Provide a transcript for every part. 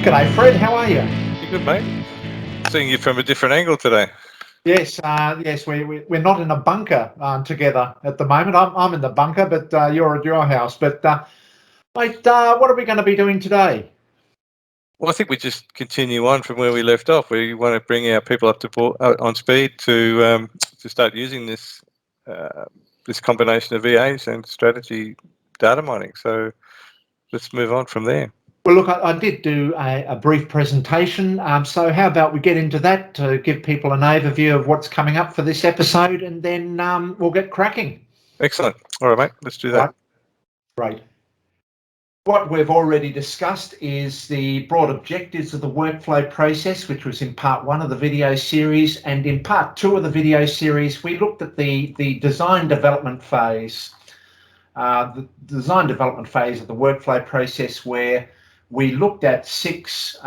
G'day, Fred. How are you? You good, mate? Seeing you from a different angle today. Yes, we're not in a bunker together at the moment. I'm in the bunker, but you're at your house. But mate, what are we going to be doing today? Well, I think we just continue on from where we left off. We want to bring our people up to on speed to start using this this combination of VAs and strategy data mining. So let's move on from there. Well, look, I did do a brief presentation. So how about we get into that to give people an overview of what's coming up for this episode, and then we'll get cracking. Excellent. All right, mate. Let's do that. Right. What we've already discussed is the broad objectives of the workflow process, which was in part 1 of the video series. And in part 2 of the video series, we looked at the design development phase. The design development phase of the workflow process, where we looked at 6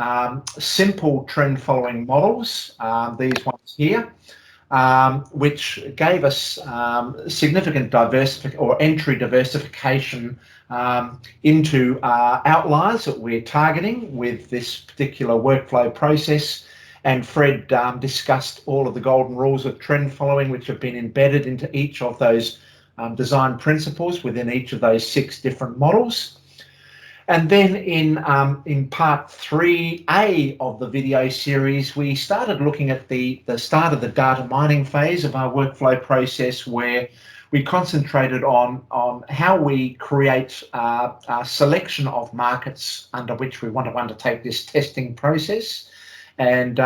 simple trend following models, these ones here, which gave us significant entry diversification into outliers that we're targeting with this particular workflow process. And Fred discussed all of the golden rules of trend following, which have been embedded into each of those design principles within each of those 6 different models. And then in part 3A of the video series, we started looking at the start of the data mining phase of our workflow process, where we concentrated on how we create a selection of markets under which we want to undertake this testing process. And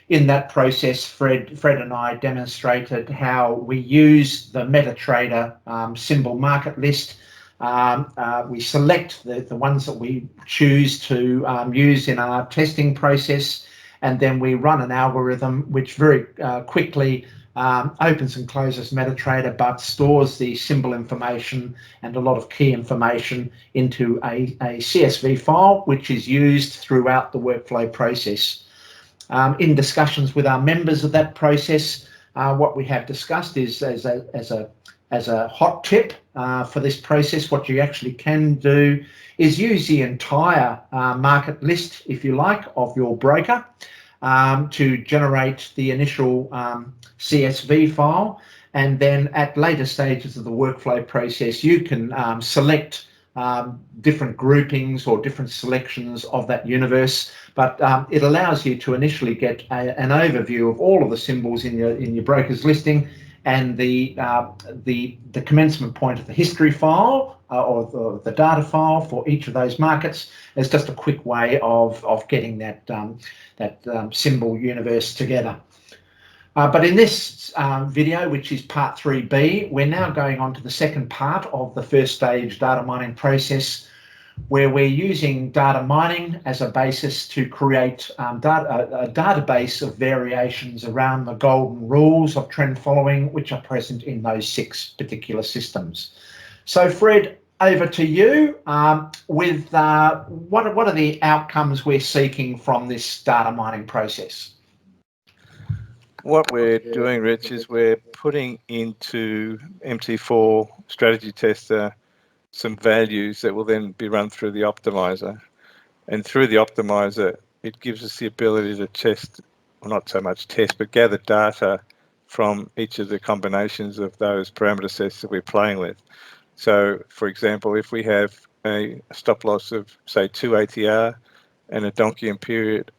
in that process, Fred and I demonstrated how we use the Metatrader symbol market list. We select the ones that we choose to use in our testing process, and then we run an algorithm which very quickly opens and closes Metatrader, but stores the symbol information and a lot of key information into a CSV file, which is used throughout the workflow process. In discussions with our members of that process, what we have discussed is as a hot tip for this process, what you actually can do is use the entire market list, if you like, of your broker to generate the initial CSV file. And then at later stages of the workflow process, you can select different groupings or different selections of that universe, but it allows you to initially get an overview of all of the symbols in your broker's listing, and the commencement point of the history file or the data file for each of those markets is just a quick way of getting that symbol universe together. But in this video, which is part 3B, we're now going on to the second part of the first stage data mining process, where we're using data mining as a basis to create a database of variations around the golden rules of trend following, which are present in those 6 particular systems. So Fred, over to you with what are the outcomes we're seeking from this data mining process? What we're doing, Rich, is we're putting into MT4 strategy tester some values that will then be run through the optimizer. And through the optimizer, it gives us the ability to test, well, not so much test, but gather data from each of the combinations of those parameter sets that we're playing with. So, for example, if we have a stop loss of, say, 2 ATR and a Donchian period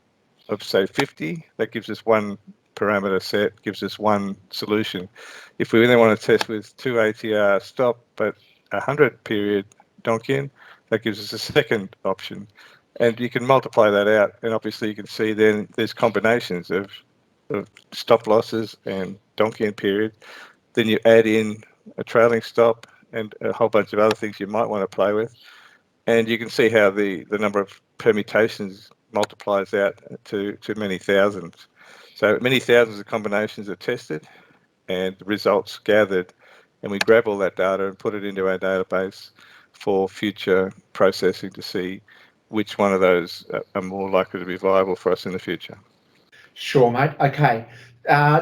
of, say, 50, that gives us one parameter set, gives us one solution. If we then want to test with 2 ATR stop, but 100 period Donchian, that gives us a second option. And you can multiply that out, and obviously you can see then there's combinations of stop losses and Donchian period. Then you add in a trailing stop and a whole bunch of other things you might want to play with. And you can see how the number of permutations multiplies out to many thousands. So many thousands of combinations are tested and results gathered, and we grab all that data and put it into our database for future processing to see which one of those are more likely to be viable for us in the future. Sure, mate. Okay.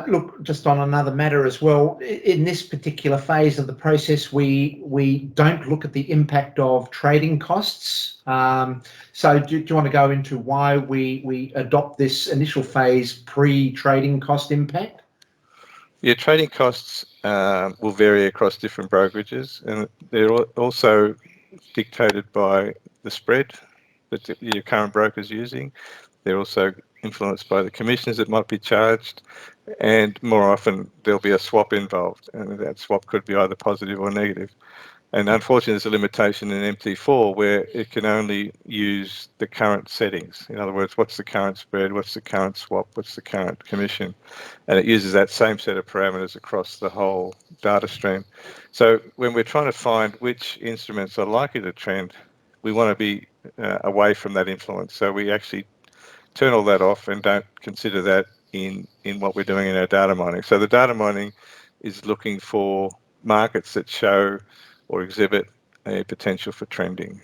Look, just on another matter as well, in this particular phase of the process, we don't look at the impact of trading costs. So do you want to go into why we adopt this initial phase pre-trading cost impact? Yeah, trading costs will vary across different brokerages, and they're also dictated by the spread that your current broker is using. They're also influenced by the commissions that might be charged, and more often there'll be a swap involved, and that swap could be either positive or negative. And unfortunately, there's a limitation in MT4 where it can only use the current settings. In other words, what's the current spread, what's the current swap, what's the current commission, and it uses that same set of parameters across the whole data stream. So when we're trying to find which instruments are likely to trend, we want to be away from that influence. So we actually turn all that off and don't consider that in what we're doing in our data mining. So the data mining is looking for markets that show or exhibit a potential for trending.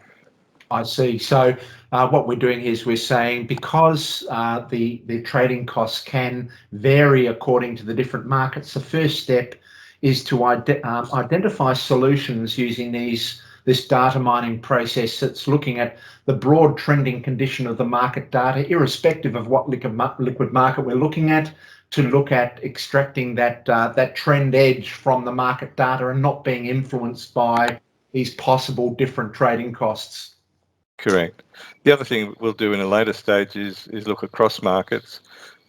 I see. So what we're doing is we're saying because the trading costs can vary according to the different markets, the first step is to identify solutions using this data mining process that's looking at the broad trending condition of the market data, irrespective of what liquid market we're looking at, to look at extracting that trend edge from the market data and not being influenced by these possible different trading costs. Correct. The other thing we'll do in a later stage is look across markets,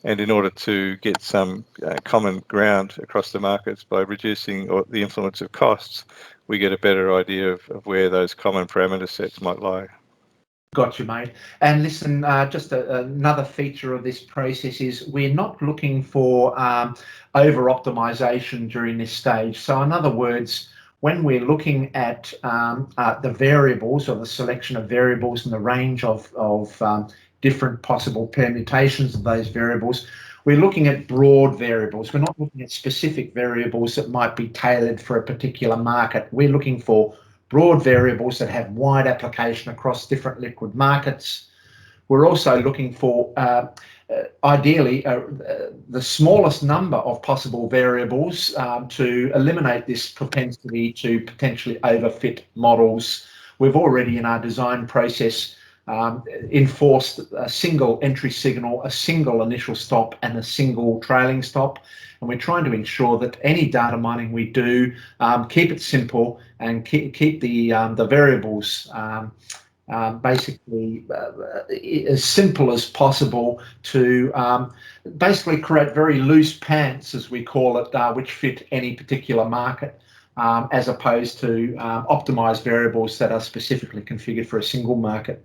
and in order to get some common ground across the markets by reducing the influence of costs, we get a better idea of where those common parameter sets might lie. Got you, mate. And listen, just another feature of this process is we're not looking for over-optimization during this stage. So in other words, when we're looking at the variables or the selection of variables and the range of different possible permutations of those variables, we're looking at broad variables. We're not looking at specific variables that might be tailored for a particular market. We're looking for broad variables that have wide application across different liquid markets. We're also looking for, ideally, the smallest number of possible variables to eliminate this propensity to potentially overfit models. We've already, in our design process, enforced a single entry signal, a single initial stop, and a single trailing stop. And we're trying to ensure that any data mining we do, keep it simple and keep the variables basically as simple as possible to basically create very loose pants, as we call it, which fit any particular market, as opposed to optimized variables that are specifically configured for a single market.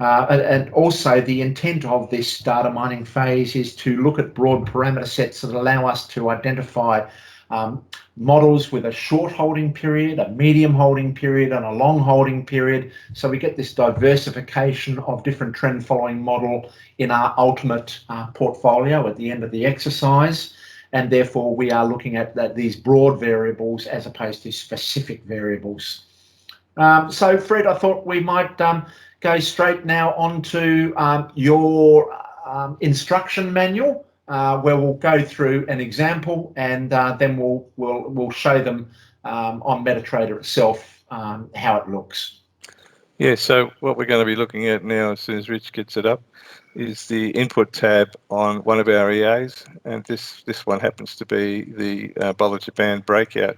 And also the intent of this data mining phase is to look at broad parameter sets that allow us to identify models with a short holding period, a medium holding period, and a long holding period. So we get this diversification of different trend following model in our ultimate portfolio at the end of the exercise. And therefore we are looking at these broad variables as opposed to specific variables. So Fred, I thought we might go straight now onto your instruction manual, where we'll go through an example, and then we'll show them on Metatrader itself how it looks. Yeah, so what we're going to be looking at now, as soon as Rich gets it up, is the input tab on one of our EAs, and this one happens to be the Bollinger Band breakout.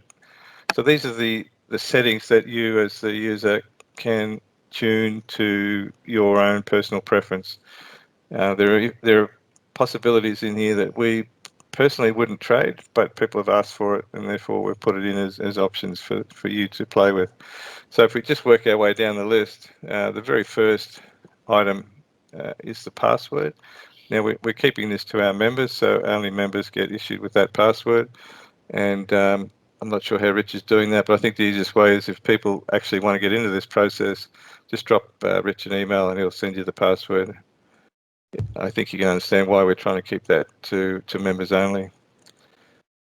So these are the settings that you as the user can tune to your own personal preference. There are possibilities in here that we personally wouldn't trade, but people have asked for it, and therefore we've put it in as options for you to play with. So if we just work our way down the list, the very first item is the password. Now we're keeping this to our members, so only members get issued with that password. And I'm not sure how Rich is doing that, but I think the easiest way is if people actually want to get into this process, just drop Rich an email and he'll send you the password. I think you can understand why we're trying to keep that to members only.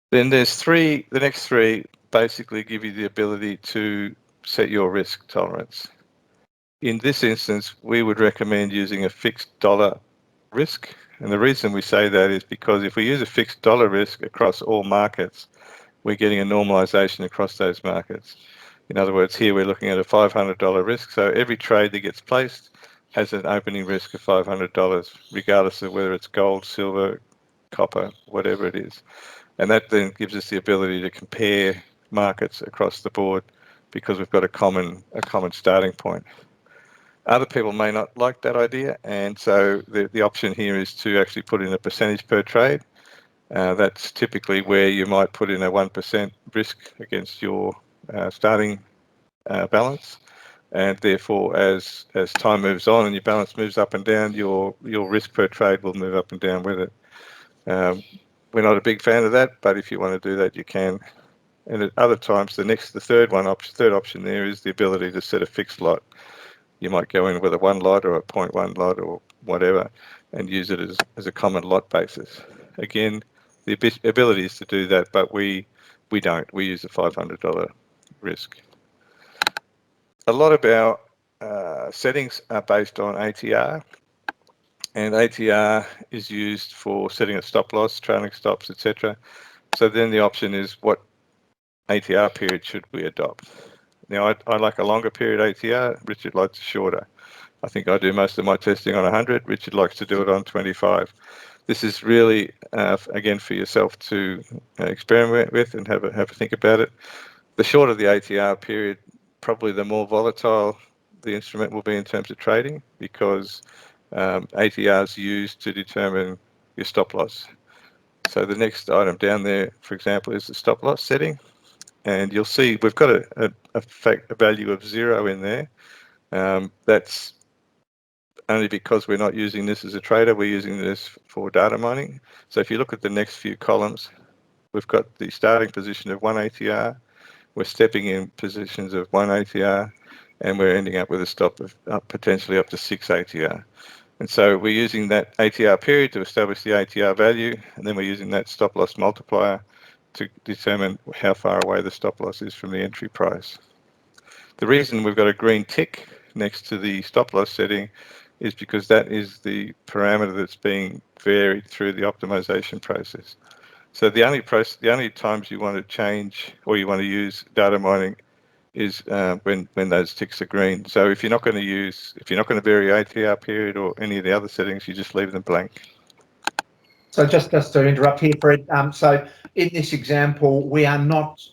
Then there's the next three basically give you the ability to set your risk tolerance. In this instance, we would recommend using a fixed dollar risk. And the reason we say that is because if we use a fixed dollar risk across all markets, we're getting a normalization across those markets. In other words, here we're looking at a $500 risk. So every trade that gets placed has an opening risk of $500, regardless of whether it's gold, silver, copper, whatever it is. And that then gives us the ability to compare markets across the board because we've got a common starting point. Other people may not like that idea, and so the option here is to actually put in a percentage per trade. That's typically where you might put in a 1% risk against your starting balance, and therefore as time moves on and your balance moves up and down, your risk per trade will move up and down with it. We're not a big fan of that, but if you want to do that, you can. And at other times, the third option there is the ability to set a fixed lot. You might go in with a 1 lot or a 0.1 lot or whatever and use it as a common lot basis. Again, the ability is to do that, but we don't. We use a $500 risk. A lot of our settings are based on ATR, and ATR is used for setting a stop loss, trailing stops, etc. So then the option is what ATR period should we adopt? Now, I like a longer period ATR. Richard likes a shorter. I think I do most of my testing on 100. Richard likes to do it on 25. This is really, again, for yourself to experiment with and have a think about it. The shorter the ATR period, probably the more volatile the instrument will be in terms of trading, because ATR is used to determine your stop loss. So the next item down there, for example, is the stop loss setting. And you'll see we've got a value of 0 in there. That's only because we're not using this as a trader, we're using this for data mining. So if you look at the next few columns, we've got the starting position of 1 ATR, we're stepping in positions of 1 ATR, and we're ending up with a stop of potentially up to 6 ATR. And so we're using that ATR period to establish the ATR value, and then we're using that stop loss multiplier to determine how far away the stop loss is from the entry price. The reason we've got a green tick next to the stop loss setting is because that is the parameter that's being varied through the optimization process. So the only times you want to change or you want to use data mining is when those ticks are green. So if you're not going to vary ATR period or any of the other settings, you just leave them blank. So just to interrupt here, Fred, so in this example, we are not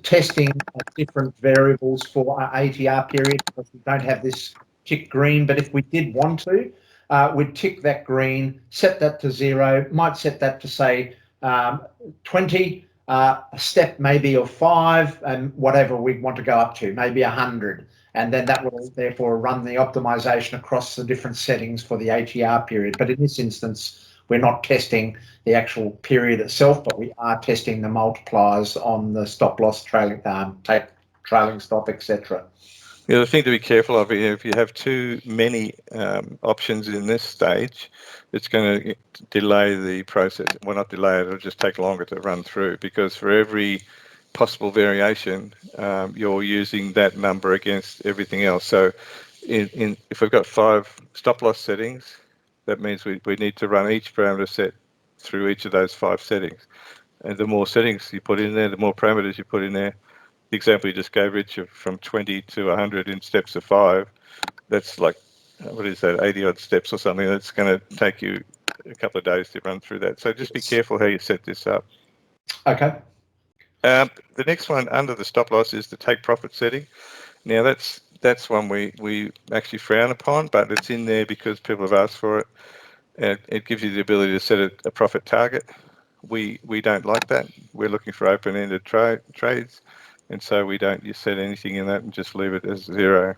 testing different variables for our ATR period because we don't have this tick green, but if we did want to, we'd tick that green, set that to 0, might set that to say 20, a step maybe of 5, and whatever we want to go up to, maybe 100. And then that will therefore run the optimization across the different settings for the ATR period. But in this instance, we're not testing the actual period itself, but we are testing the multipliers on the stop loss, trailing stop, etc. Yeah, the thing to be careful of, if you have too many options in this stage, it's going to delay the process. Well, not delay it, it'll just take longer to run through, because for every possible variation, you're using that number against everything else. So if we've got 5 stop loss settings, that means we need to run each parameter set through each of those 5 settings. And the more settings you put in there, the more parameters you put in there. The example you just gave, Rich, from 20 to 100 in steps of 5, that's like, what is that, 80 odd steps or something. That's going to take you a couple of days to run through that. So just be careful how you set this up. Okay. The next one under the stop loss is the take profit setting. Now that's one we actually frown upon, but it's in there because people have asked for it. And it gives you the ability to set a profit target. We don't like that. We're looking for open-ended trades, and so we don't set anything in that and just leave it as 0.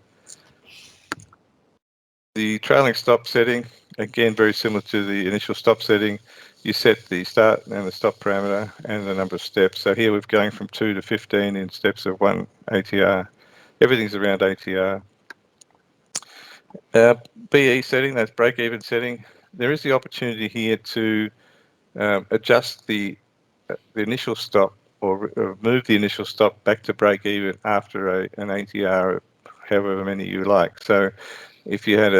The trailing stop setting, again, very similar to the initial stop setting. You set the start and the stop parameter and the number of steps. So here we're going from 2 to 15 in steps of 1 ATR. Everything's around ATR. BE setting, that's break-even setting. There is the opportunity here to adjust the initial stop or move the initial stop back to break even after an ATR of however many you like. So if you had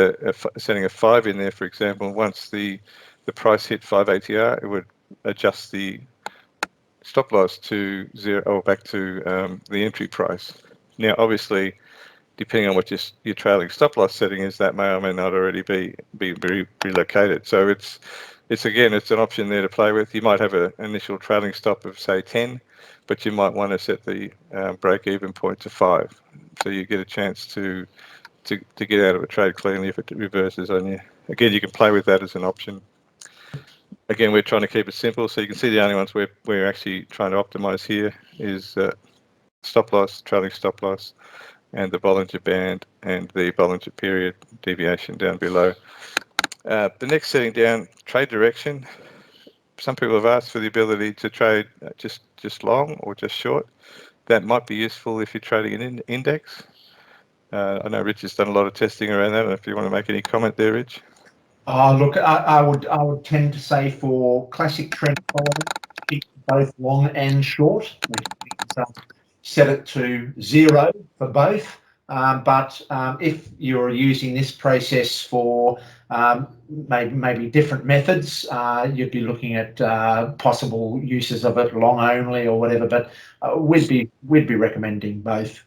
setting a 5 in there, for example, once the price hit 5 ATR, it would adjust the stop loss to 0 or back to the entry price. Now, obviously, depending on what your trailing stop loss setting is, that may or may not already be relocated. So it's an option there to play with. You might have an initial trailing stop of say 10, but you might want to set the break-even point to 5, so you get a chance to get out of a trade cleanly if it reverses on you. Again, you can play with that as an option. Again, we're trying to keep it simple, so you can see the only ones we're actually trying to optimize here is stop loss, trailing stop loss, and the Bollinger Band and the Bollinger Period deviation down below. The next setting down, trade direction. Some people have asked for the ability to trade just long or just short. That might be useful if you're trading an index. I know Rich has done a lot of testing around that. I don't know if you want to make any comment there, Rich. Look, I would tend to say for classic trend following, keep both long and short, which means set it to 0 for both. But if you're using this process for maybe different methods, you'd be looking at possible uses of it long only or whatever. But we'd be recommending both.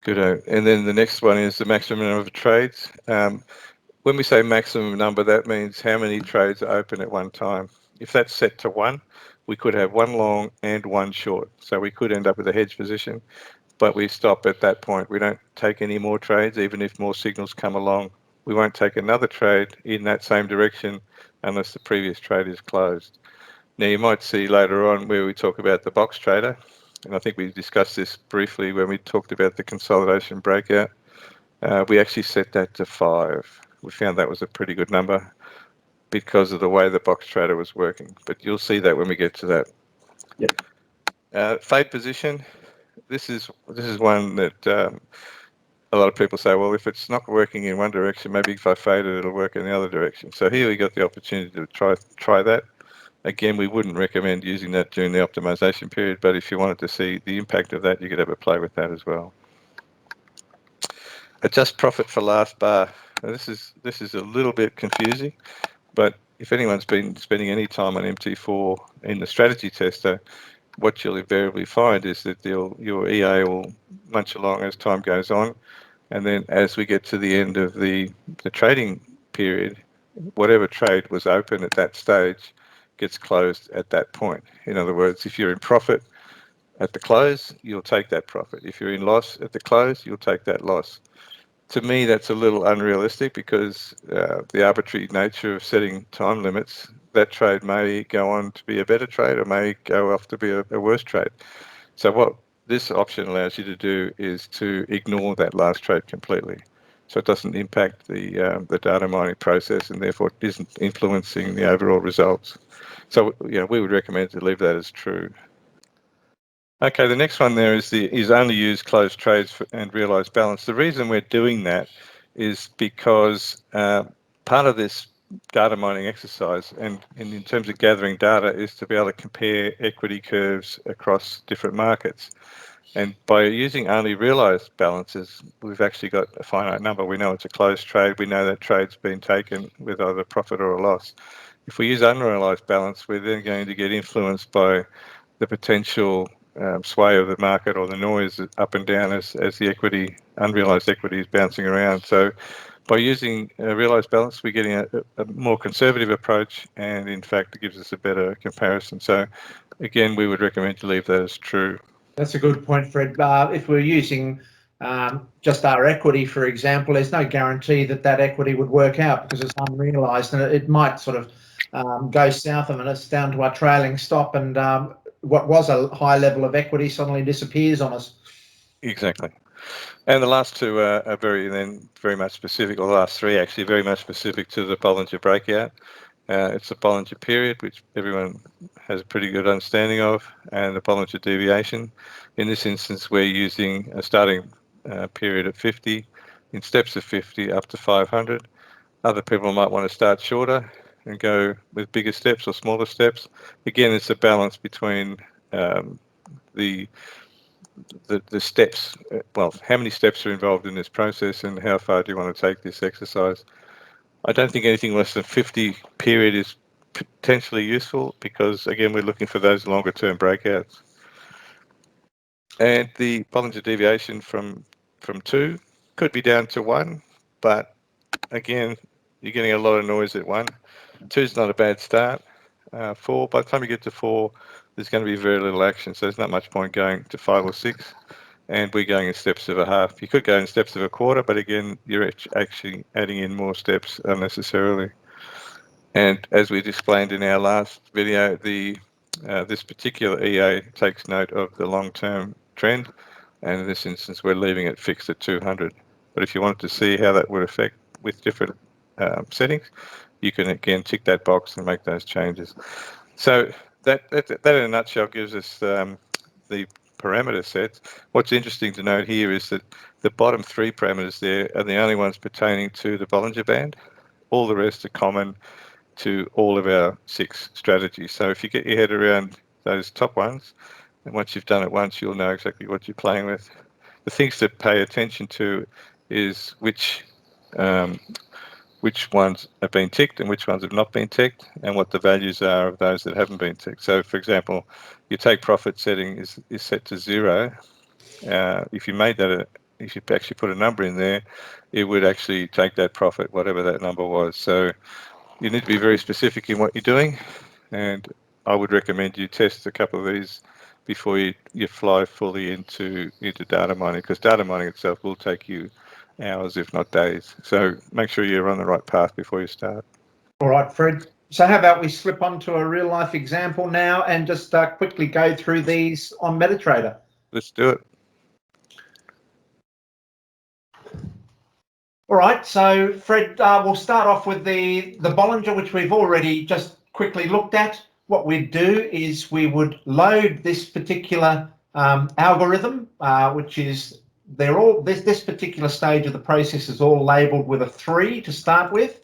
Good. And then the next one is the maximum number of trades. When we say maximum number, that means how many trades are open at one time. If that's set to 1, we could have 1 long and 1 short. So we could end up with a hedge position, but we stop at that point. We don't take any more trades, even if more signals come along. We won't take another trade in that same direction unless the previous trade is closed. Now, you might see later on where we talk about the box trader, and I think we discussed this briefly when we talked about the consolidation breakout. We actually set that to 5. We found that was a pretty good number because of the way the box trader was working. But you'll see that when we get to that. Yep. Fade position. This is one that a lot of people say, well, if it's not working in one direction, maybe if I fade it, it'll work in the other direction. So here we got the opportunity to try that. Again, we wouldn't recommend using that during the optimization period, but if you wanted to see the impact of that, you could have a play with that as well. Adjust profit for last bar. Now, this is a little bit confusing, but if anyone's been spending any time on MT4 in the strategy tester, what you'll invariably find is that your EA will munch along as time goes on, and then as we get to the end of the trading period, whatever trade was open at that stage gets closed at that point. In other words, if you're in profit at the close, you'll take that profit. If you're in loss at the close, you'll take that loss. To me, that's a little unrealistic because the arbitrary nature of setting time limits, that trade may go on to be a better trade or may go off to be a worse trade. So what this option allows you to do is to ignore that last trade completely. So it doesn't impact the data mining process and therefore it isn't influencing the overall results. So we would recommend to leave that as true. Okay, the next one there is only use closed trades and realized balance. The reason we're doing that is because part of this data mining exercise and in terms of gathering data is to be able to compare equity curves across different markets. And by using only realized balances, we've actually got a finite number. We know it's a closed trade. We know that trade's been taken with either a profit or a loss. If we use unrealized balance, we're then going to get influenced by the potential sway of the market or the noise up and down as the unrealized equity is bouncing around. So by using a realized balance, we're getting a more conservative approach, and in fact, it gives us a better comparison. So again, we would recommend to leave that as true. That's a good point, Fred. If we're using just our equity, for example, there's no guarantee that equity would work out because it's unrealized, and it might sort of go south of us down to our trailing stop, and what was a high level of equity suddenly disappears on us. Exactly. And the last two are very much specific, or the last three actually very much specific to the Bollinger breakout. It's the Bollinger period, which everyone has a pretty good understanding of, and the Bollinger deviation. In this instance, we're using a starting period of 50, in steps of 50 up to 500. Other people might want to start shorter and go with bigger steps or smaller steps. Again, it's a balance between the the steps. Well, how many steps are involved in this process, and how far do you want to take this exercise? I don't think anything less than 50 period is potentially useful, because again, we're looking for those longer term breakouts. And the Bollinger deviation from 2 could be down to 1, but again, you're getting a lot of noise at 1. 2 is not a bad start. 4, by the time you get to 4, there's going to be very little action, so there's not much point going to 5 or 6. And we're going in steps of a half. You could go in steps of a quarter, but again, you're actually adding in more steps unnecessarily. And as we explained in our last video, this particular EA takes note of the long-term trend, and in this instance, we're leaving it fixed at 200. But if you wanted to see how that would affect with different settings, you can again tick that box and make those changes. So that in a nutshell gives us the parameter sets. What's interesting to note here is that the bottom 3 parameters there are the only ones pertaining to the Bollinger Band. All the rest are common to all of our 6 strategies. So if you get your head around those top ones, and once you've done it once, you'll know exactly what you're playing with. The things to pay attention to is which ones have been ticked and which ones have not been ticked, and what the values are of those that haven't been ticked. So, for example, your take profit setting is set to 0. If you made that, if you actually put a number in there, it would actually take that profit, whatever that number was. So you need to be very specific in what you're doing, and I would recommend you test a couple of these before you fly fully into data mining, because data mining itself will take you hours, if not days. So make sure you're on the right path before you start. All right, Fred. So how about we slip onto a real life example now and just quickly go through these on Metatrader? Let's do it. All right, so Fred, we'll start off with the Bollinger, which we've already just quickly looked at. What we'd do is we would load this particular algorithm, which is this particular stage of the process is all labeled with a 3 to start with,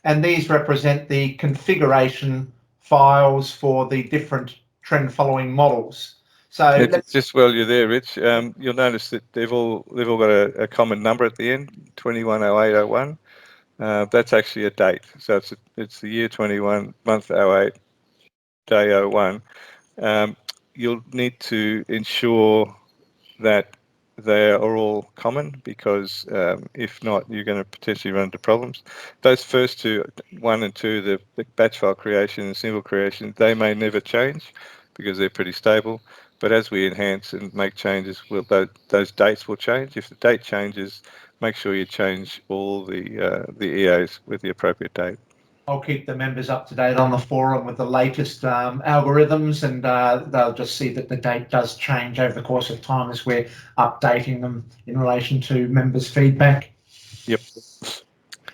and these represent the configuration files for the different trend following models. So just while you're there, Rich, you'll notice that they've all got a common number at the end, 210801. That's actually a date. So it's the year 21, month 08, day 01. You'll need to ensure that they are all common, because if not, you're going to potentially run into problems. Those first 2, 1 and 2, the batch file creation and symbol creation, they may never change because they're pretty stable. But as we enhance and make changes, those dates will change. If the date changes, make sure you change all the EAs with the appropriate date. I'll keep the members up to date on the forum with the latest algorithms, and they'll just see that the date does change over the course of time as we're updating them in relation to members' feedback. Yep.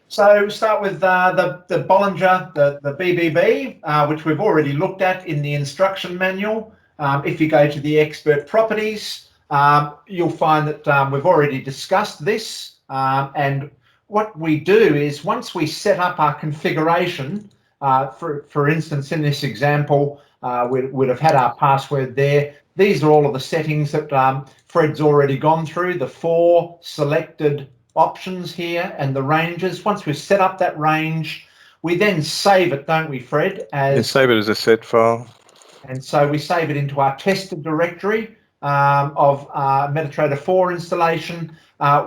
So we'll start with the Bollinger, the BBB, which we've already looked at in the instruction manual. If you go to the expert properties, you'll find that we've already discussed this, and what we do is once we set up our configuration, for instance, in this example, we'd have had our password there. These are all of the settings that Fred's already gone through, the 4 selected options here and the ranges. Once we've set up that range, we then save it, don't we, Fred? Save it as a set file. And so we save it into our tested directory of Metatrader 4 installation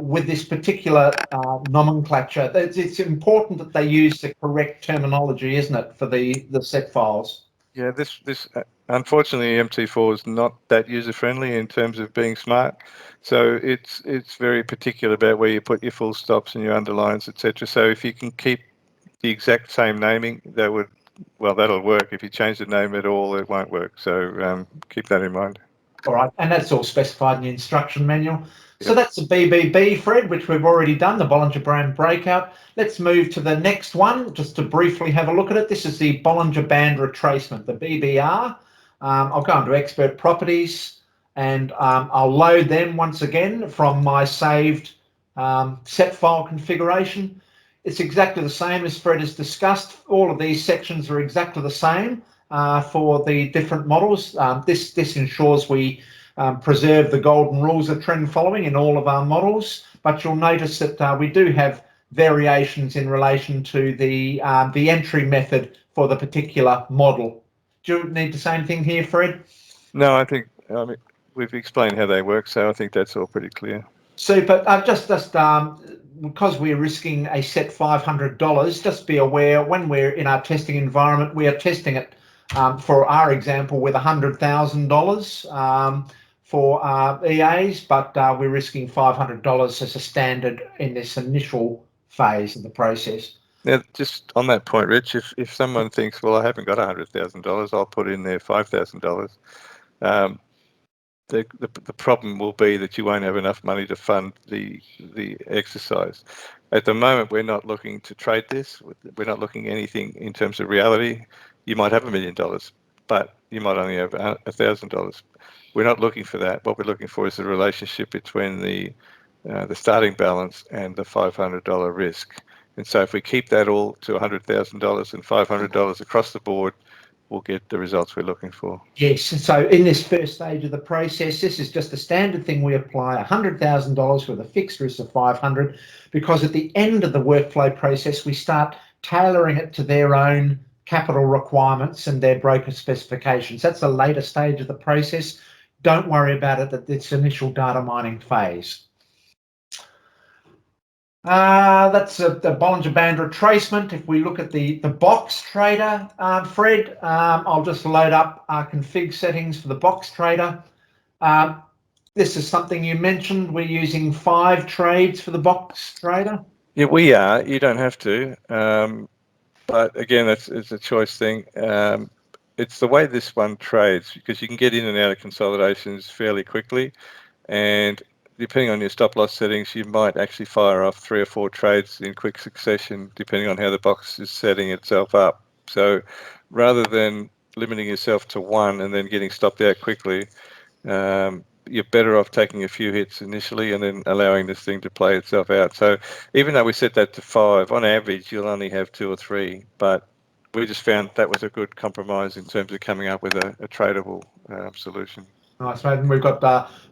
with this particular nomenclature. It's important that they use the correct terminology, isn't it, for the set files? Yeah, this unfortunately MT4 is not that user friendly in terms of being smart. So it's very particular about where you put your full stops and your underlines, etc. So if you can keep the exact same naming, that'll work. If you change the name at all, it won't work. So keep that in mind. All right, and that's all specified in the instruction manual. So that's the BBB, Fred, which we've already done, the Bollinger Band breakout. Let's move to the next one, just to briefly have a look at it. This is the Bollinger Band retracement, the BBR. I'll go into expert properties, and I'll load them once again from my saved set file configuration. It's exactly the same as Fred has discussed. All of these sections are exactly the same for the different models. This ensures we preserve the golden rules of trend following in all of our models, but you'll notice that we do have variations in relation to the entry method for the particular model. Do you need to say anything here, Fred? No, I mean, we've explained how they work, so I think that's all pretty clear. Super. Just because we're risking a set $500, just be aware when we're in our testing environment, we are testing it for our example with $100,000 for EAs, but we're risking $500 as a standard in this initial phase of the process. Now, just on that point, Rich, if someone thinks, well, I haven't got $100,000, I'll put in there $5,000. The problem will be that you won't have enough money to fund the exercise. At the moment, we're not looking to trade this. We're not looking at anything in terms of reality. You might have $1 million, but you might only have $1,000. We're not looking for that. What we're looking for is the relationship between the starting balance and the $500 risk. And so if we keep that all to $100,000 and $500 across the board, we'll get the results we're looking for. Yes, so in this first stage of the process, this is just a standard thing we apply, $100,000 with a fixed risk of 500, because at the end of the workflow process, we start tailoring it to their own capital requirements and their broker specifications. That's a later stage of the process. Don't worry about it at this initial data mining phase. That's the Bollinger Band retracement. If we look at the box trader, Fred, I'll just load up our config settings for the box trader. This is something you mentioned. We're using 5 trades for the box trader. Yeah, we are. You don't have to. But again, it's a choice thing. It's the way this one trades, because you can get in and out of consolidations fairly quickly. And depending on your stop loss settings, you might actually fire off 3 or 4 trades in quick succession, depending on how the box is setting itself up. So rather than limiting yourself to one and then getting stopped out quickly, you're better off taking a few hits initially and then allowing this thing to play itself out. So even though we set that to 5, on average, you'll only have 2 or 3, but we just found that was a good compromise in terms of coming up with a tradable solution. Nice, mate. And we've got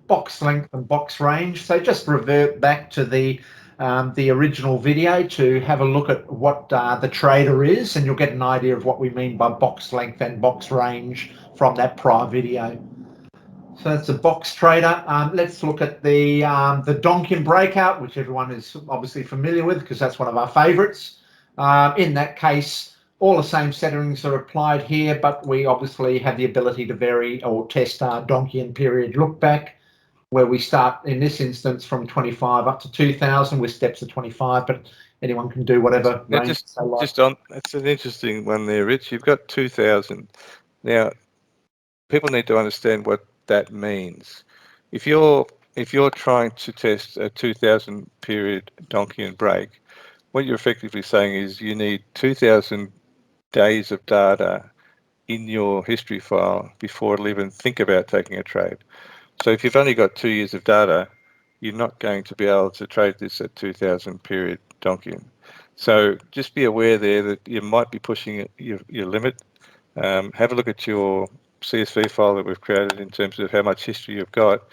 box length and box range. So just revert back to the original video to have a look at what the trader is, and you'll get an idea of what we mean by box length and box range from that prior video. So that's a box trader. Let's look at the Donkin breakout, which everyone is obviously familiar with because that's one of our favorites. In that case, all the same settings are applied here, but we obviously have the ability to vary or test our Donkin period look back, where we start in this instance from 25 up to 2,000 with steps of 25, but anyone can do whatever range they like. Just on, it's an interesting one there, Rich. You've got 2,000. Now, people need to understand what that means. If you're trying to test a 2,000 period Donkin break, what you're effectively saying is you need 2,000 days of data in your history file before it'll even think about taking a trade. So if you've only got 2 years of data, you're not going to be able to trade this at 2,000 period Donkin. So just be aware there that you might be pushing your limit. Have a look at your CSV file that we've created in terms of how much history you've got,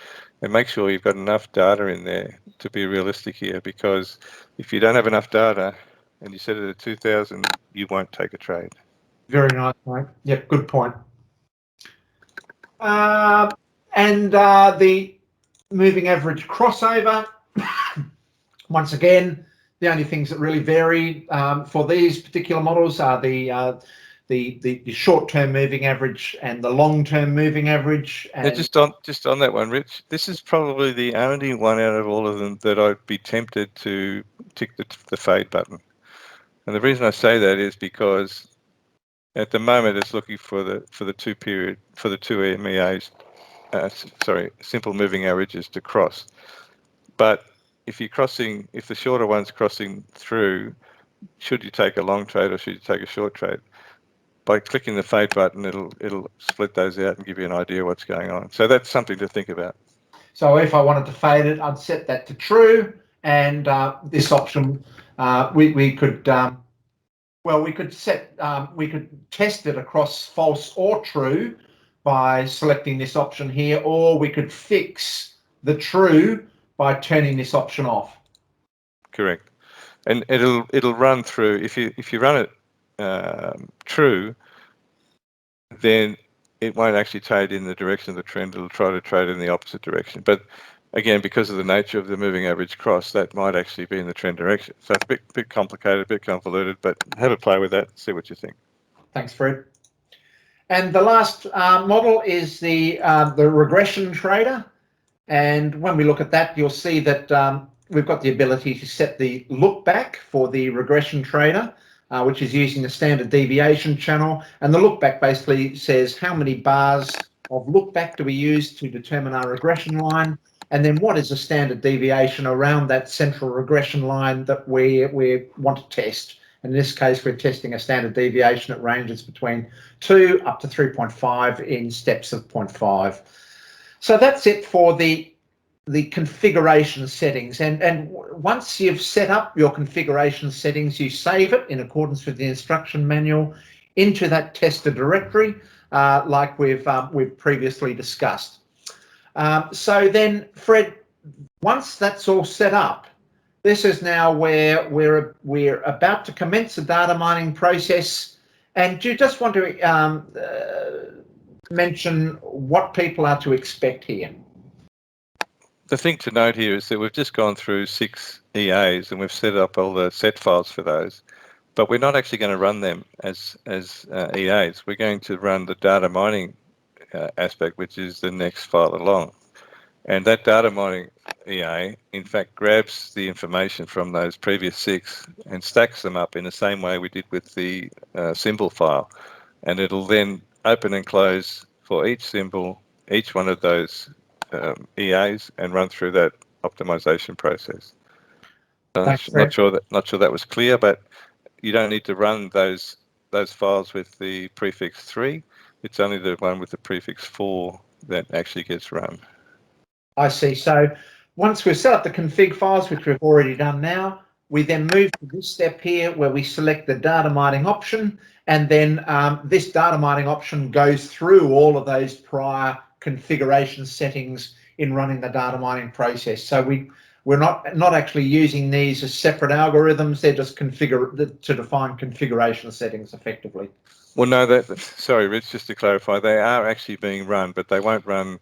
and make sure you've got enough data in there to be realistic here, because if you don't have enough data and you set it at 2,000, you won't take a trade. Very nice, mate. Yep, good point. And the moving average crossover, once again, the only things that really vary for these particular models are the short-term moving average and the long-term moving average. And now just on that one, Rich, this is probably the only one out of all of them that I'd be tempted to tick the fade button. And the reason I say that is because at the moment it's looking for the 2 MEAs, simple moving averages to cross. But if the shorter one's crossing through, should you take a long trade or should you take a short trade? By clicking the fade button, it'll split those out and give you an idea of what's going on. So that's something to think about. So if I wanted to fade it, I'd set that to true, and this option we could test it across false or true, by selecting this option here, or we could fix the true by turning this option off. Correct. And it'll run through, if you run it true, then it won't actually trade in the direction of the trend. It'll try to trade in the opposite direction. But again, because of the nature of the moving average cross, that might actually be in the trend direction. So it's a bit complicated, a bit convoluted, but have a play with that, see what you think. Thanks, Fred. And the last model is the regression trader. And when we look at that, you'll see that we've got the ability to set the look back for the regression trader, which is using the standard deviation channel. And the look back basically says how many bars of look back do we use to determine our regression line, and then what is the standard deviation around that central regression line that we want to test. In this case, we're testing a standard deviation that ranges between 2 up to 3.5 in steps of 0.5. So that's it for the configuration settings. And once you've set up your configuration settings, you save it in accordance with the instruction manual into that tester directory, like we've previously discussed. So then, Fred, once that's all set up, this is now where we're about to commence the data mining process. And do you just want to mention what people are to expect here? The thing to note here is that we've just gone through 6 EAs and we've set up all the set files for those, but we're not actually going to run them as EAs. We're going to run the data mining aspect, which is the next file along. And that data mining EA, in fact, grabs the information from those previous 6 and stacks them up in the same way we did with the symbol file. And it'll then open and close for each symbol, each one of those EAs, and run through that optimization process. Not sure that was clear, but you don't need to run those files with the prefix 3. It's only the one with the prefix 4 that actually gets run. I see. So once we've set up the config files, which we've already done now, we then move to this step here where we select the data mining option, and then this data mining option goes through all of those prior configuration settings in running the data mining process. So we're not actually using these as separate algorithms. They're just to define configuration settings effectively. Well, no, sorry, Rich, just to clarify, they are actually being run, but they won't run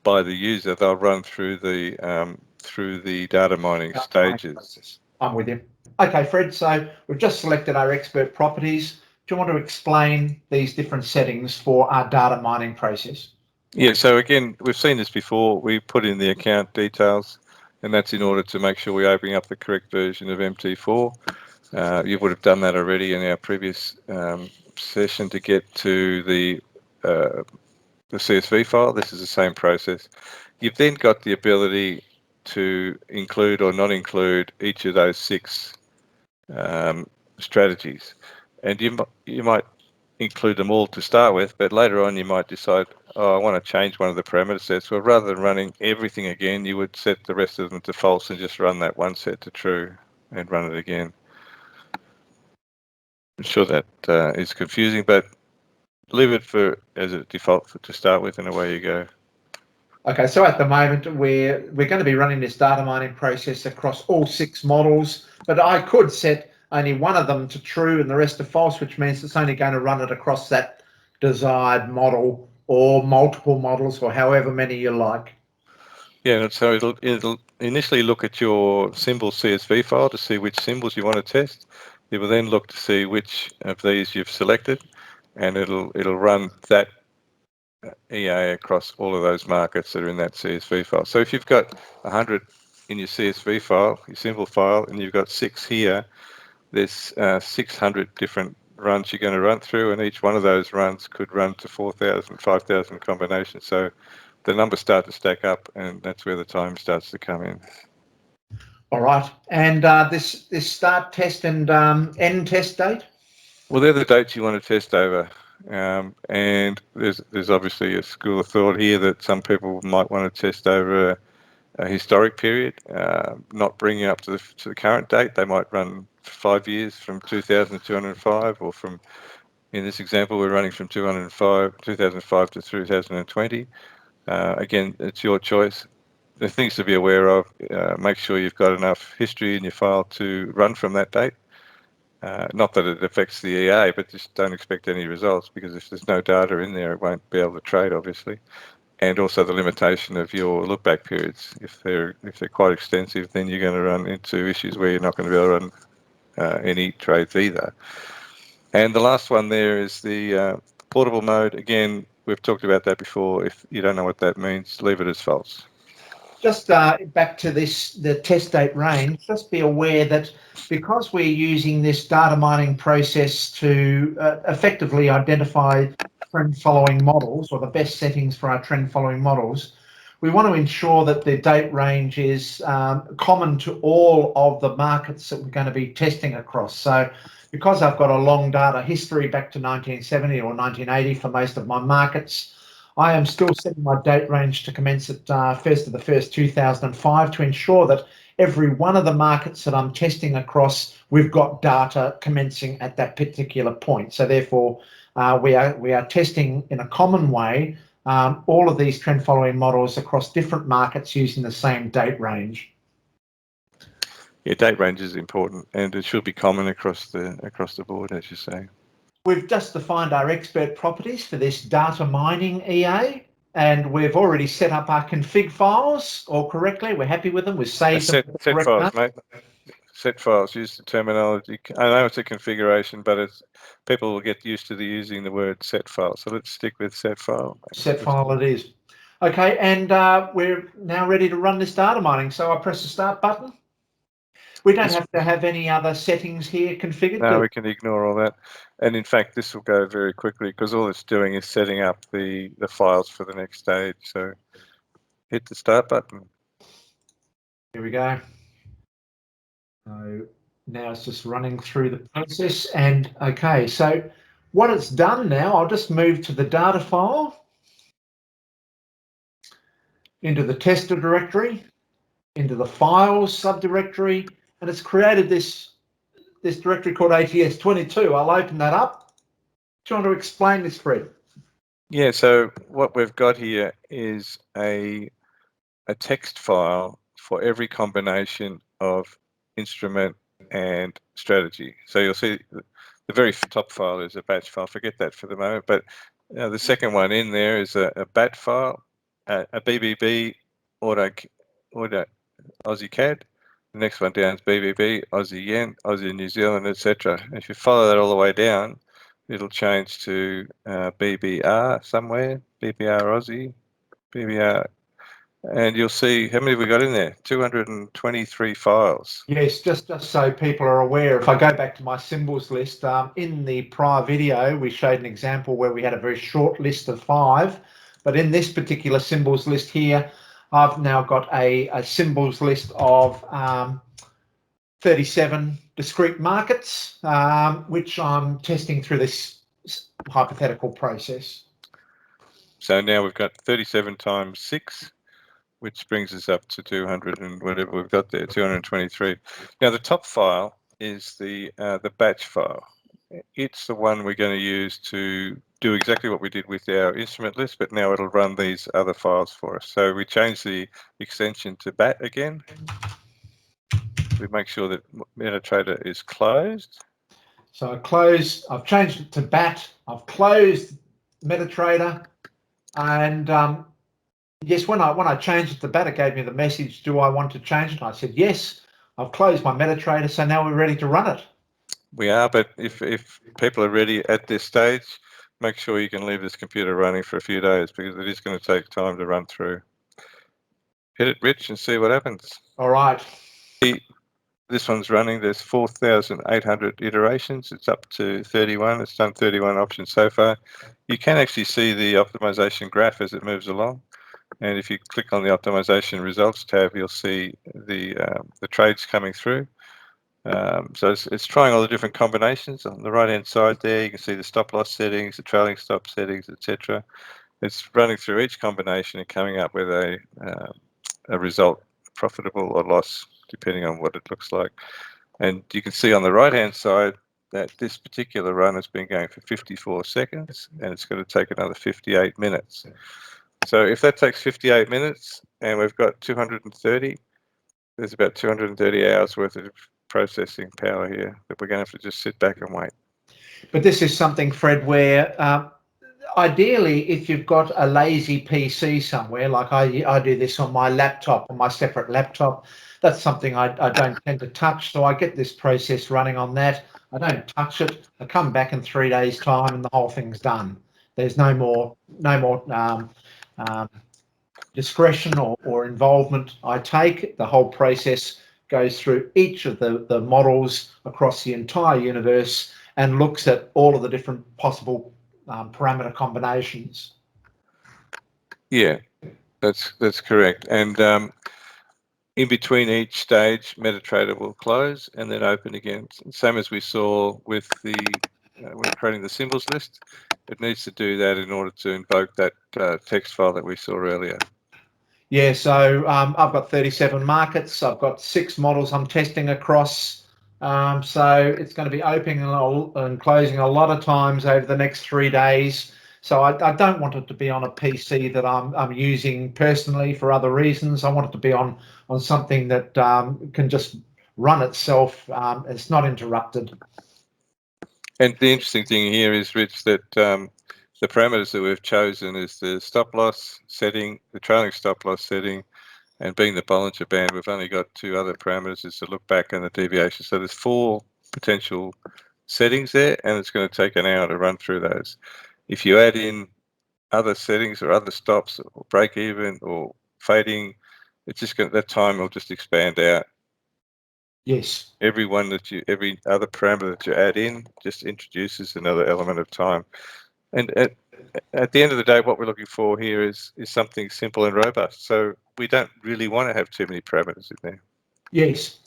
by the user. They'll run through the data mining stages. I'm with you. Okay, Fred, so we've just selected our expert properties. Do you want to explain these different settings for our data mining process? Yeah, so again, we've seen this before. We put in the account details, and that's in order to make sure we're opening up the correct version of MT4. You would have done that already in our previous session to get to the CSV file. This is the same process. You've then got the ability to include or not include each of those 6 strategies, and you might include them all to start with, but later on you might decide, oh, I want to change one of the parameter sets. Well, rather than running everything again, you would set the rest of them to false and just run that one set to true and run it again. I'm sure that is confusing, but leave it as a default to start with, and away you go. Okay, so at the moment we're going to be running this data mining process across all 6 models, but I could set only one of them to true and the rest to false, which means it's only going to run it across that desired model or multiple models or however many you like. Yeah, so it'll initially look at your symbol CSV file to see which symbols you want to test. It will then look to see which of these you've selected, and it'll run that EA across all of those markets that are in that CSV file. So if you've got 100 in your CSV file, your symbol file, and you've got 6 here, there's 600 different runs you're going to run through, and each one of those runs could run to 4,000, 5,000 combinations. So the numbers start to stack up, and that's where the time starts to come in. All right, and this start test and end test date? Well, they're the dates you want to test over. And there's obviously a school of thought here that some people might want to test over a historic period, not bringing up to the current date. They might run 5 years from 2205 or from In this example, we're running from 2005 to 2020. Again, it's your choice. The things to be aware of, make sure you've got enough history in your file to run from that date. Not that it affects the EA, but just don't expect any results, because if there's no data in there, it won't be able to trade, obviously. And also the limitation of your look-back periods. If they're quite extensive, then you're going to run into issues where you're not going to be able to run any trades either. And the last one there is the portable mode. Again, we've talked about that before. If you don't know what that means, leave it as false. Just back to the test date range, just be aware that because we're using this data mining process to effectively identify trend following models, or the best settings for our trend following models, we want to ensure that the date range is common to all of the markets that we're going to be testing across. So because I've got a long data history back to 1970 or 1980 for most of my markets, I am still setting my date range to commence at 1st of the 1st, 2005, to ensure that every one of the markets that I'm testing across, we've got data commencing at that particular point. So therefore, we are testing in a common way all of these trend following models across different markets using the same date range. Yeah, date range is important, and it should be common across the board, as you say. We've just defined our expert properties for this data mining EA, and we've already set up our config files all correctly. We're happy with them. We've saved them. Set files, mate. Set files. Use the terminology. I know it's a configuration, but people will get used to using the word set file. So let's stick with set file. Set file it is. Okay, and we're now ready to run this data mining. So I press the start button. We don't have to have any other settings here configured. No, we can ignore all that. And in fact, this will go very quickly because all it's doing is setting up the files for the next stage. So hit the start button. Here we go. So now it's just running through the process. And okay, so what it's done now, I'll just move to the data file, into the tester directory, into the files subdirectory, and it's created this directory called ATS 22. I'll open that up. Do you want to explain this, Fred? Yeah, so what we've got here is a text file for every combination of instrument and strategy. So you'll see the very top file is a batch file. Forget that for the moment, but the second one in there is a BAT file, a BBB, Auto Aussie CAD. The next one down is BBB, Aussie Yen, Aussie New Zealand, etc. If you follow that all the way down, it'll change to BBR somewhere, BBR Aussie, BBR, and you'll see how many have we got in there? 223 files. Yes, just so people are aware, if I go back to my symbols list, in the prior video, we showed an example where we had a very short list of 5, but in this particular symbols list here, I've now got a symbols list of 37 discrete markets, which I'm testing through this hypothetical process. So now we've got 37 times 6, which brings us up to 200 and whatever we've got there, 223. Now the top file is the batch file. It's the one we're going to use to do exactly what we did with our instrument list, but now it'll run these other files for us. So we change the extension to BAT again. We make sure that Metatrader is closed. So I've changed it to BAT, I've closed Metatrader, and yes, when I changed it to BAT, it gave me the message, do I want to change it? And I said, yes, I've closed my Metatrader, so now we're ready to run it. We are, but if people are ready at this stage, make sure you can leave this computer running for a few days, because it is going to take time to run through. Hit it, Rich, and see what happens. All right. This one's running. There's 4,800 iterations. It's up to 31. It's done 31 options so far. You can actually see the optimization graph as it moves along. And if you click on the optimization results tab, you'll see the trades coming through. So it's trying all the different combinations. On the right hand side there, you can see the stop loss settings, the trailing stop settings, etc. It's running through each combination and coming up with a result, profitable or loss, depending on what it looks like. And you can see on the right hand side that this particular run has been going for 54 seconds and it's going to take another 58 minutes. So if that takes 58 minutes and we've got 230, there's about 230 hours worth of processing power here that we're going to have to just sit back and wait. But this is something, Fred, where ideally, if you've got a lazy PC somewhere, like I do this on my laptop, on my separate laptop, that's something I don't tend to touch. So I get this process running on that. I don't touch it. I come back in 3 days' time and the whole thing's done. There's no more discretion or involvement I take. The whole process goes through each of the models across the entire universe and looks at all of the different possible parameter combinations. Yeah, that's correct. And in between each stage, Metatrader will close and then open again. Same as we saw with the when creating the symbols list. It needs to do that in order to invoke that text file that we saw earlier. Yeah, so I've got 37 markets. I've got 6 models I'm testing across. So it's going to be opening and closing a lot of times over the next 3 days. So I don't want it to be on a PC that I'm using personally for other reasons. I want it to be on something that can just run itself. It's not interrupted. And the interesting thing here is, Rich, that the parameters that we've chosen is the stop loss setting, the trailing stop loss setting, and being the Bollinger Band. We've only got 2 other parameters, is the look back and the deviation. So there's 4 potential settings there, and it's going to take an hour to run through those. If you add in other settings or other stops or break even or fading, it's just going that time will just expand out. Yes. Every other parameter that you add in just introduces another element of time. And at the end of the day, what we're looking for here is something simple and robust. So we don't really want to have too many parameters in there. Yes.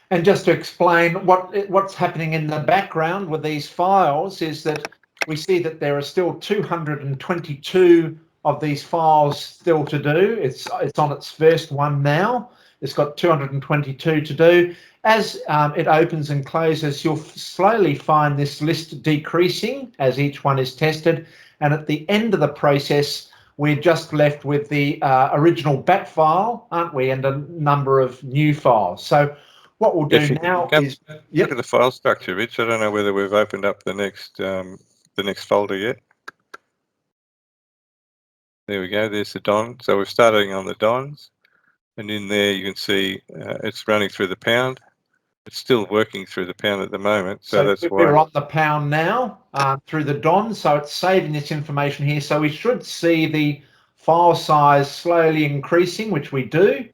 And just to explain what's happening in the background with these files is that we see that there are still 222 of these files still to do. It's on its first one now. It's got 222 to do. As it opens and closes, you'll slowly find this list decreasing as each one is tested. And at the end of the process, we're just left with the original BAT file, aren't we? And a number of new files. So what we'll do now is look at the file structure, Rich. I don't know whether we've opened up the next folder yet. There we go. There's the DON. So we're starting on the DONs, and in there you can see it's running through the pound. It's still working through the pound at the moment, so that's why we're on the pound now through the DON. So it's saving this information here. So we should see the file size slowly increasing, which we do.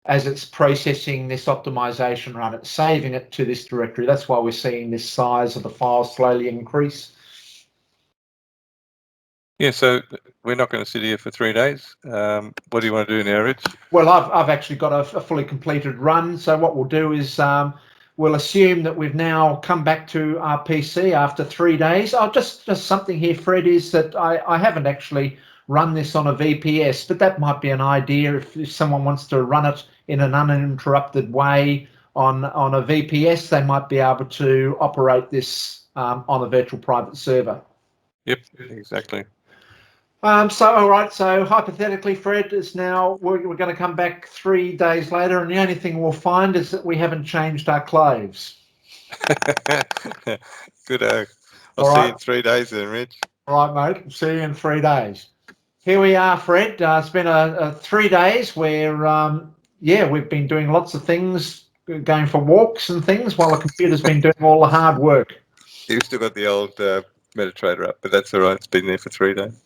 As it's processing this optimization run, it's saving it to this directory. That's why we're seeing this size of the file slowly increase. Yeah, so we're not going to sit here for 3 days. What do you want to do now, Rich? Well, I've actually got a fully completed run. So what we'll do is we'll assume that we've now come back to our PC after 3 days. Just something here, Fred, is that I haven't actually run this on a VPS, but that might be an idea if someone wants to run it in an uninterrupted way on a VPS. They might be able to operate this on a virtual private server. Yep, exactly. So all right, so hypothetically, Fred, is now we're going to come back 3 days later, and the only thing we'll find is that we haven't changed our clothes. Good. I'll see you in 3 days then, Rich. All right, mate. See you in 3 days. Here we are, Fred. It's been a 3 days where, we've been doing lots of things, going for walks and things, while the computer's been doing all the hard work. You've still got the old Metatrader up, but that's all right. It's been there for 3 days.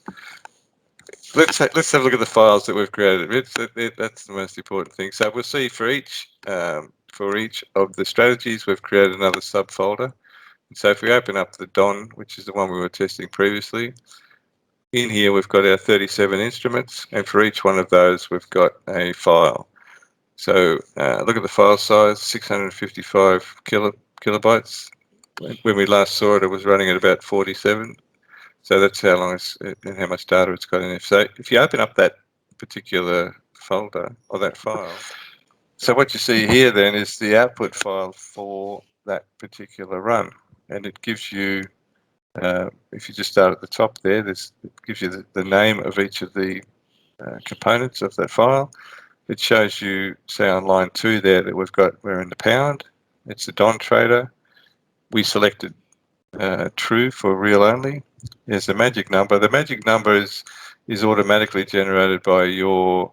Let's have a look at the files that we've created, Rich. That's the most important thing. So we'll see for each of the strategies, we've created another subfolder. So if we open up the DON, which is the one we were testing previously, in here we've got our 37 instruments, and for each one of those we've got a file. So look at the file size, 655 kilobytes. When we last saw it, it was running at about 47. So that's how long and how much data it's got in there. So if you open up that particular folder or that file, so what you see here then is the output file for that particular run. and it gives you, if you just start at the top there, it gives you the name of each of the components of that file. It shows you, say on line 2 there, that we're in the pound. It's the Don Trader. We selected true for real only. There's the magic number. The magic number is automatically generated by your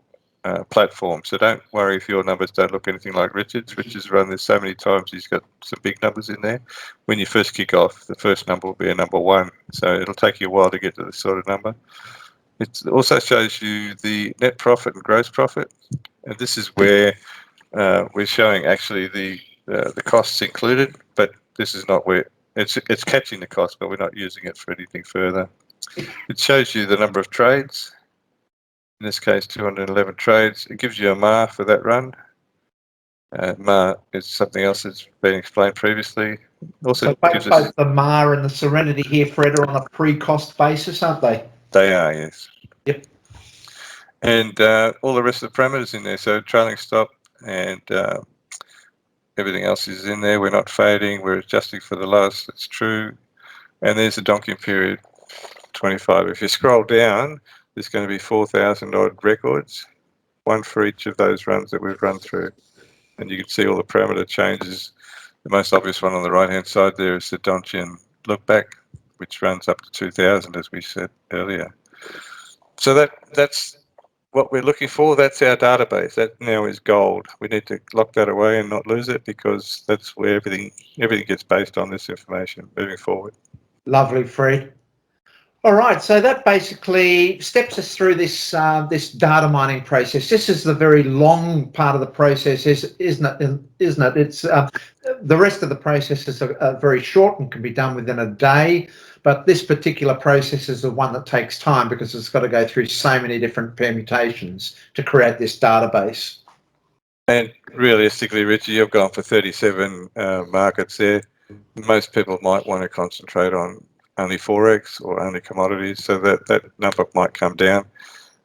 platform. So don't worry if your numbers don't look anything like Richard's. Richard's run this so many times, he's got some big numbers in there. When you first kick off, the first number will be a number 1. So it'll take you a while to get to this sort of number. It also shows you the net profit and gross profit. And this is where we're showing actually the costs included, but this is not where it's catching the cost, but we're not using it for anything further. It shows you the number of trades. In this case, 211 trades. It gives you a MAR for that run. MAR is something else that's been explained previously. Also, so both the MAR and the Serenity here, Fred, are on a pre-cost basis, aren't they? They are, yes. Yep. And all the rest of the parameters in there. So trailing stop and everything else is in there. We're not fading. We're adjusting for the loss. It's true. And there's the donking period, 25. If you scroll down, there's going to be 4,000 odd records, one for each of those runs that we've run through. And you can see all the parameter changes. The most obvious one on the right-hand side there is the Donchian look back, which runs up to 2,000, as we said earlier. So that's what we're looking for. That's our database. That now is gold. We need to lock that away and not lose it, because that's where everything gets based on this information moving forward. Lovely, Fred. All right, so that basically steps us through this this data mining process. This is the very long part of the process, isn't it? It's the rest of the processes are very short and can be done within a day, but this particular process is the one that takes time because it's got to go through so many different permutations to create this database. And realistically, Richie, you've gone for 37 markets there. Most people might want to concentrate on only Forex or only commodities, so that number might come down.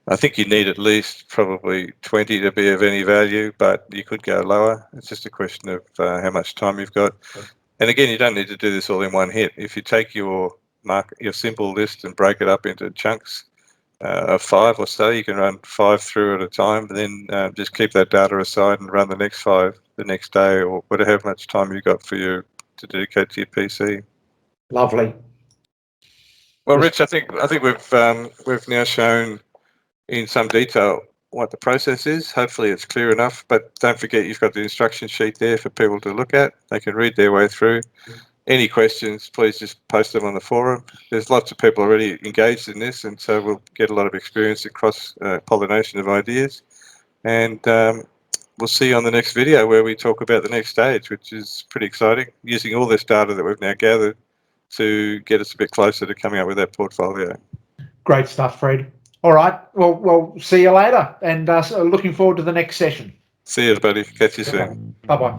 I think you need at least probably 20 to be of any value, but you could go lower. It's just a question of how much time you've got. And again, you don't need to do this all in one hit. If you take your simple list and break it up into chunks of 5 or so, you can run 5 through at a time, and then just keep that data aside and run the next 5 the next day, or whatever much time you've got to dedicate to your PC. Lovely. Well, Rich, I think we've now shown in some detail what the process is. Hopefully it's clear enough, but don't forget you've got the instruction sheet there for people to look at. They can read their way through. Any questions, please just post them on the forum. There's lots of people already engaged in this, and so we'll get a lot of experience across pollination of ideas. And we'll see you on the next video where we talk about the next stage, which is pretty exciting, using all this data that we've now gathered to get us a bit closer to coming up with that portfolio. Great stuff, Fred. All right, well, we'll see you later, and so looking forward to the next session. See you, buddy. Catch you soon. Bye-bye.